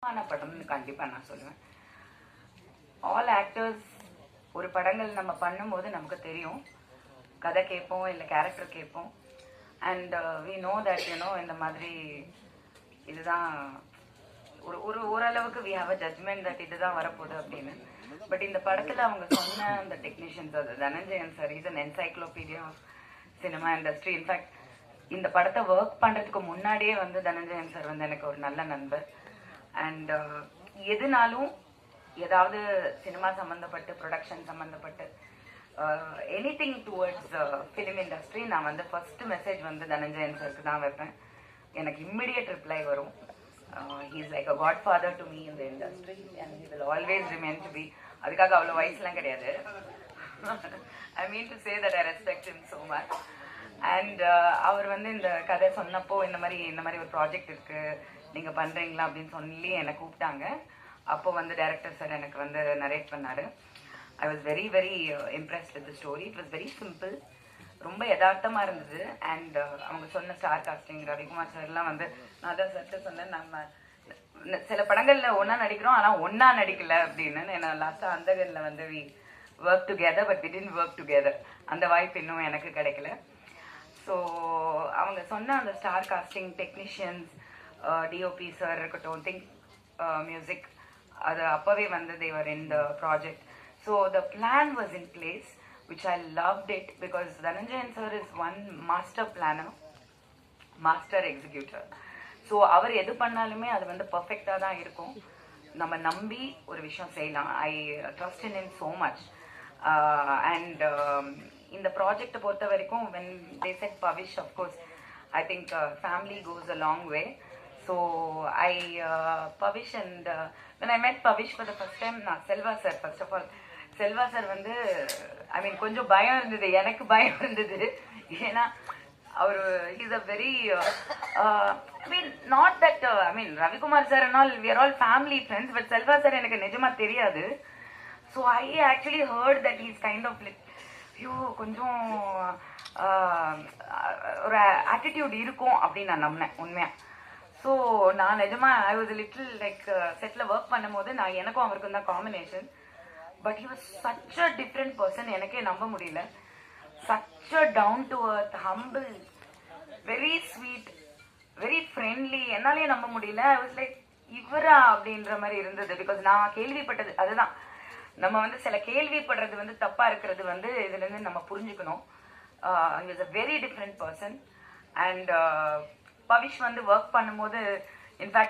படம்னு கண்டிப்பா நான் சொல்லுவேன். ஆல் ஆக்டர்ஸ் ஒரு படங்கள் நம்ம பண்ணும்போது நமக்கு தெரியும், கதை கேட்போம் இல்லை கேரக்டர் கேட்போம். அண்ட் வி நோ தட் இந்த மாதிரி இதுதான் ஒரு ஒரு ஓரளவுக்கு we have a judgement that இதுதான் வரப்போகுது அப்படின்னு. பட் இந்த படத்தில் அவங்க சொன்ன அந்த டெக்னீஷியன்ஸ், அது Dhananjayan sir is an encyclopedia of cinema industry. In fact இந்த படத்தை ஒர்க் பண்ணுறதுக்கு முன்னாடியே தனஞ்சயன் சார் எனக்கு ஒரு நல்ல நண்பர். அண்ட் எதுனாலும் ஏதாவது சினிமா சம்மந்தப்பட்டு ப்ரொடக்ஷன் சம்மந்தப்பட்டு எனிதிங் டுவர்ட்ஸ் ஃபிலிம் இண்டஸ்ட்ரி நான் ஃபர்ஸ்ட் மெசேஜ் தனஞ்சயன் சாருக்கு தான் வைப்பேன். எனக்கு இம்மிடியட் ரிப்ளை வரும். He is like a god father to me in the industry and he will always remain to be. அதுக்காக அவ்வளோ வயசுலாம் கிடையாது. I mean to say that I respect him so much. And அவர் இந்த கதை சொன்னப்போ இந்த மாதிரி ஒரு ப்ராஜெக்ட் இருக்கு, நீங்கள் பண்ணுறீங்களா அப்படின்னு சொல்லி என்னை கூப்பிட்டாங்க. அப்போ டைரக்டர் சார் எனக்கு நரேட் பண்ணார். I was very very impressed with the story. It was very simple, ரொம்ப யதார்த்தமாக இருந்தது. அண்ட் அவங்க சொன்ன ஸ்டார் காஸ்டிங் ரவிக்குமார் சார்லாம் நான் தான் சார்ட்டு சொன்னேன், நம்ம சில படங்களில் ஒன்றா நடிக்கிறோம் ஆனால் ஒன்றா நடிக்கல அப்படின்னு. நான் லாஸ்ட்டாக அந்தகரில் we work together but we didn't work together. அந்த வாய்ப்பு இன்னும் எனக்கு கிடைக்கல. ஸோ அவங்க சொன்ன அந்த star casting, technicians, DOP sir இருக்கட்டும், திங்க் மியூசிக், அது அப்போவே they were in the project. So the plan was in place which I loved it because Dhananjayan sir is one master planner, master executor. So அவர் எது பண்ணாலுமே அது பர்ஃபெக்டாக தான் இருக்கும். நம்ம நம்பி ஒரு விஷயம் செய்யலாம். I trust in so much. And இந்த ப்ராஜெக்டை பொறுத்த வரைக்கும் when they said Pavish, of course I think family goes a long way. So Pavish and when I met Pavish for the first time, Selva sir, first of all, Selva sir I mean கொஞ்சம் பயம் இருந்தது, எனக்கு பயம் இருந்தது. ஏன்னா அவர் is a very I mean not that I mean Ravikumar sir and all, we are all family friends. But Selva sir எனக்கு நிஜமாக தெரியாது. So I actually heard that is kind of like ஐயோ கொஞ்சம் ஒரு ஆட்டிடியூட் இருக்கும் அப்படின்னு நான் நம்பினேன் உண்மையாக. ஸோ நான் நிஜமாக I was little like settle work பண்ணும்போது எனக்கும் அவருக்கும் தான் combination. But he was such a different person. எனக்கே நம்ப முடியல. Such a down to earth, humble, very sweet, very friendly. என்னாலே நம்ப முடியல. I was like இவரா அப்படின்ற மாதிரி இருந்தது. பிகாஸ் நான் கேள்விப்பட்டது அதுதான். நம்ம சில கேள்விப்படுறது தப்பா இருக்கிறது இதுல இருந்து நம்ம புரிஞ்சுக்கணும். he was a very different person. And Pavish work பண்ணும்போது இன்ஃபேக்ட்